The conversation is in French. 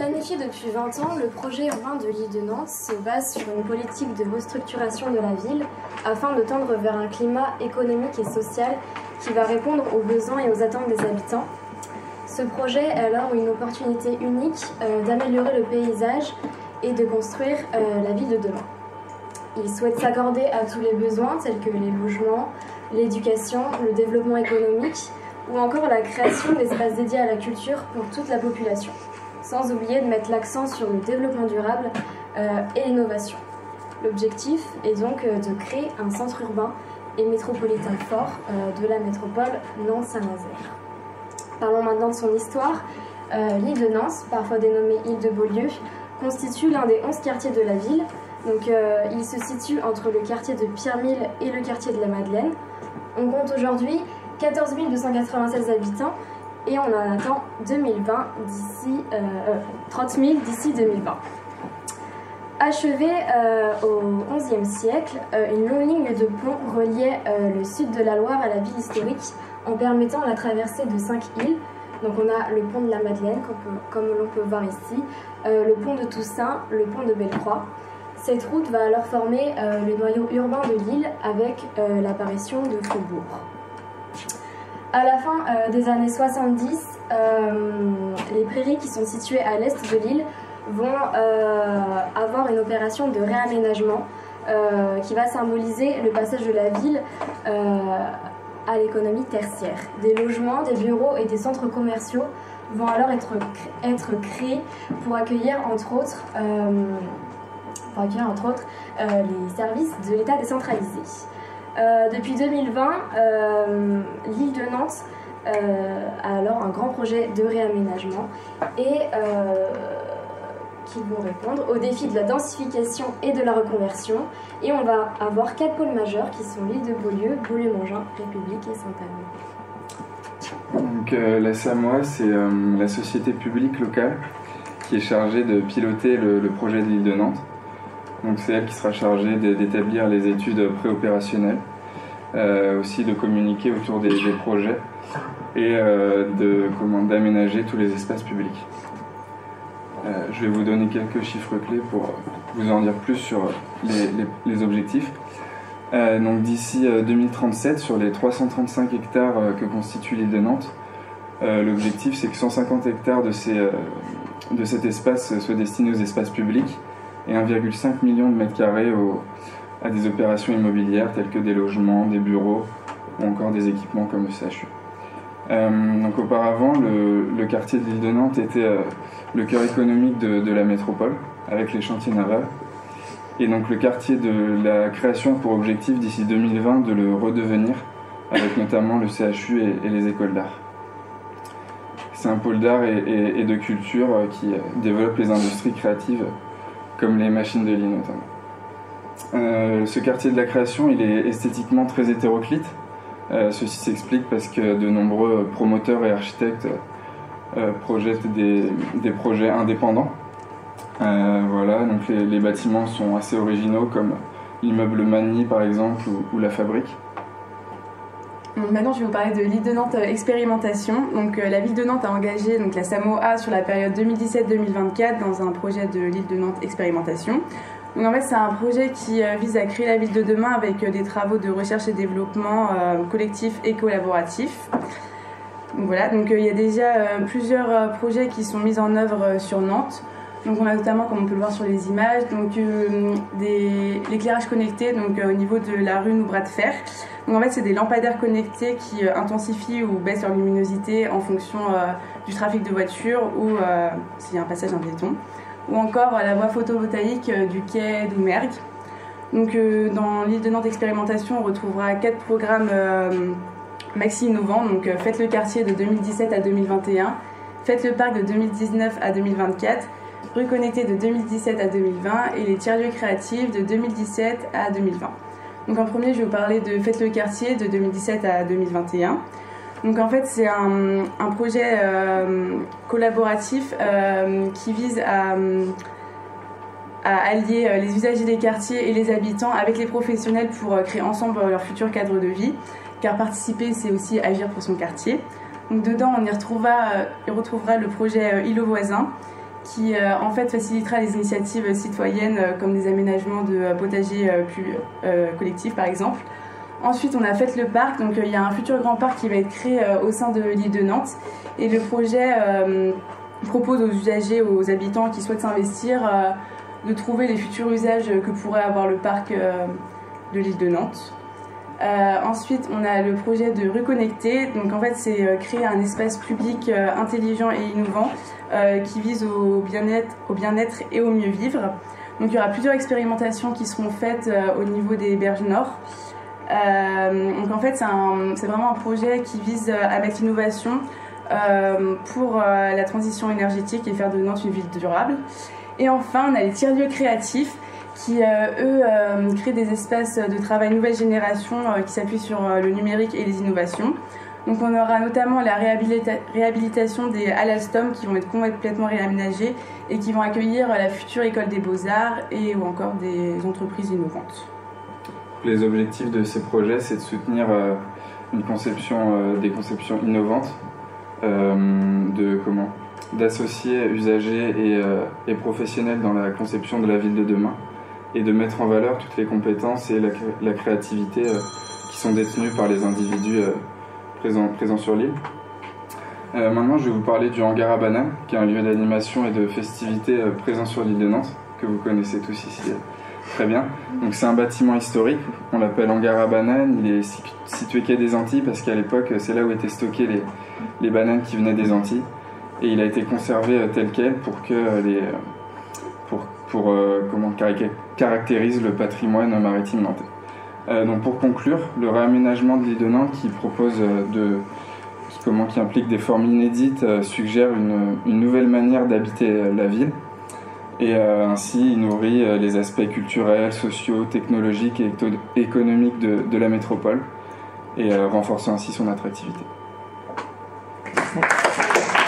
Planifié depuis 20 ans, le projet urbain de l'île de Nantes se base sur une politique de restructuration de la ville afin de tendre vers un climat économique et social qui va répondre aux besoins et aux attentes des habitants. Ce projet est alors une opportunité unique d'améliorer le paysage et de construire la ville de demain. Il souhaite s'accorder à tous les besoins tels que les logements, l'éducation, le développement économique ou encore la création d'espaces dédiés à la culture pour toute la population, sans oublier de mettre l'accent sur le développement durable et l'innovation. L'objectif est donc de créer un centre urbain et métropolitain fort de la métropole Nantes-Saint-Nazaire. Parlons maintenant de son histoire. L'île de Nantes, parfois dénommée île de Beaulieu, constitue l'un des 11 quartiers de la ville. Donc, il se situe entre le quartier de Pierre-Mille et le quartier de la Madeleine. On compte aujourd'hui 14 296 habitants et on en attend 30 000 d'ici 2020. Achevée au XIe siècle, une longue ligne de pont reliait le sud de la Loire à la ville historique en permettant la traversée de 5 îles. Donc on a le pont de la Madeleine, comme l'on peut voir ici, le pont de Toussaint, le pont de Bellecroix. Cette route va alors former le noyau urbain de l'île avec l'apparition de faubourgs. À la fin des années 70, les prairies qui sont situées à l'est de l'île vont avoir une opération de réaménagement qui va symboliser le passage de la ville à l'économie tertiaire. Des logements, des bureaux et des centres commerciaux vont alors être créés pour accueillir entre autres les services de l'État décentralisé. Depuis 2020, l'île de Nantes a alors un grand projet de réaménagement et qui vont répondre aux défis de la densification et de la reconversion. Et on va avoir 4 pôles majeurs qui sont l'île de Beaulieu, Beaulieu-Mongin, République et Sainte-Anne. Donc, la SAMOA, c'est la société publique locale qui est chargée de piloter le projet de l'île de Nantes. Donc c'est elle qui sera chargée d'établir les études préopérationnelles, aussi de communiquer autour des projets et d'aménager tous les espaces publics. Je vais vous donner quelques chiffres clés pour vous en dire plus sur les objectifs. Donc d'ici 2037, sur les 335 hectares que constitue l'île de Nantes, l'objectif c'est que 150 hectares de cet espace soient destinés aux espaces publics et 1,5 million de mètres carrés à des opérations immobilières telles que des logements, des bureaux ou encore des équipements comme le CHU. Donc auparavant, le quartier de l'île de Nantes était le cœur économique de la métropole avec les chantiers navals. Et donc le quartier de la création pour objectif d'ici 2020 de le redevenir avec notamment le CHU et les écoles d'art. C'est un pôle d'art et de culture qui développe les industries créatives comme les machines de lit notamment. Ce quartier de la création, il est esthétiquement très hétéroclite. Ceci s'explique parce que de nombreux promoteurs et architectes projettent des projets indépendants. Voilà, donc les bâtiments sont assez originaux comme l'immeuble Magny par exemple ou la Fabrique. Maintenant, je vais vous parler de l'île de Nantes expérimentation. Donc, la ville de Nantes a engagé la SAMOA sur la période 2017-2024 dans un projet de l'île de Nantes expérimentation. Donc, en fait, c'est un projet qui vise à créer la ville de demain avec des travaux de recherche et développement collectif et collaboratif. Donc, voilà, donc il y a déjà plusieurs projets qui sont mis en œuvre sur Nantes. Donc on a notamment, comme on peut le voir sur les images, l'éclairage connecté au niveau de la rue Noubrat de Fer. Donc en fait c'est des lampadaires connectés qui intensifient ou baissent leur luminosité en fonction du trafic de voitures ou s'il y a un passage d'un piéton. Ou encore la voie photovoltaïque du quai d'Oumergue. Donc dans l'île de Nantes expérimentation, on retrouvera 4 programmes maxi innovants. Donc Faites le quartier de 2017 à 2021, Faites le parc de 2019 à 2024, Rue Connectée de 2017 à 2020 et les tiers-lieux créatifs de 2017 à 2020. Donc en premier, je vais vous parler de Faites le quartier de 2017 à 2021. Donc en fait, c'est un projet collaboratif qui vise à allier les usagers des quartiers et les habitants avec les professionnels pour créer ensemble leur futur cadre de vie. Car participer, c'est aussi agir pour son quartier. Donc dedans, on y retrouvera le projet Île aux voisins, qui en fait facilitera les initiatives citoyennes comme des aménagements de potagers plus collectifs par exemple. Ensuite, on a Faites le parc, donc il y a un futur grand parc qui va être créé au sein de l'île de Nantes. Et le projet propose aux usagers, aux habitants qui souhaitent s'investir, de trouver les futurs usages que pourrait avoir le parc de l'île de Nantes. Ensuite, on a le projet de Rue Connectée. Donc en fait, c'est créer un espace public intelligent et innovant qui vise au bien-être et au mieux vivre. Donc il y aura plusieurs expérimentations qui seront faites au niveau des berges nord. Donc en fait, c'est vraiment un projet qui vise à mettre l'innovation pour la transition énergétique et faire de Nantes une ville durable. Et enfin, on a les tiers-lieux créatifs qui, eux, créent des espaces de travail nouvelle génération qui s'appuient sur le numérique et les innovations. Donc on aura notamment la réhabilitation des halles Alstom qui vont être complètement réaménagées et qui vont accueillir la future école des beaux-arts ou encore des entreprises innovantes. Les objectifs de ces projets, c'est de soutenir des conceptions innovantes, d'associer usagers et professionnels dans la conception de la ville de demain et de mettre en valeur toutes les compétences et la créativité qui sont détenues par les individus présents sur l'île. Maintenant, je vais vous parler du Hangar à Bananes, qui est un lieu d'animation et de festivités présent sur l'île de Nantes, que vous connaissez tous ici très bien. Donc c'est un bâtiment historique, on l'appelle Hangar à Bananes. Il est situé quai des Antilles parce qu'à l'époque, c'est là où étaient stockées les bananes qui venaient des Antilles. Et il a été conservé tel quel pour que caractérise le patrimoine maritime nantais. Donc pour conclure, le réaménagement de l'île de Nantes qui implique des formes inédites suggère une nouvelle manière d'habiter la ville et ainsi il nourrit les aspects culturels, sociaux, technologiques et économiques de la métropole et renforçant ainsi son attractivité. Merci.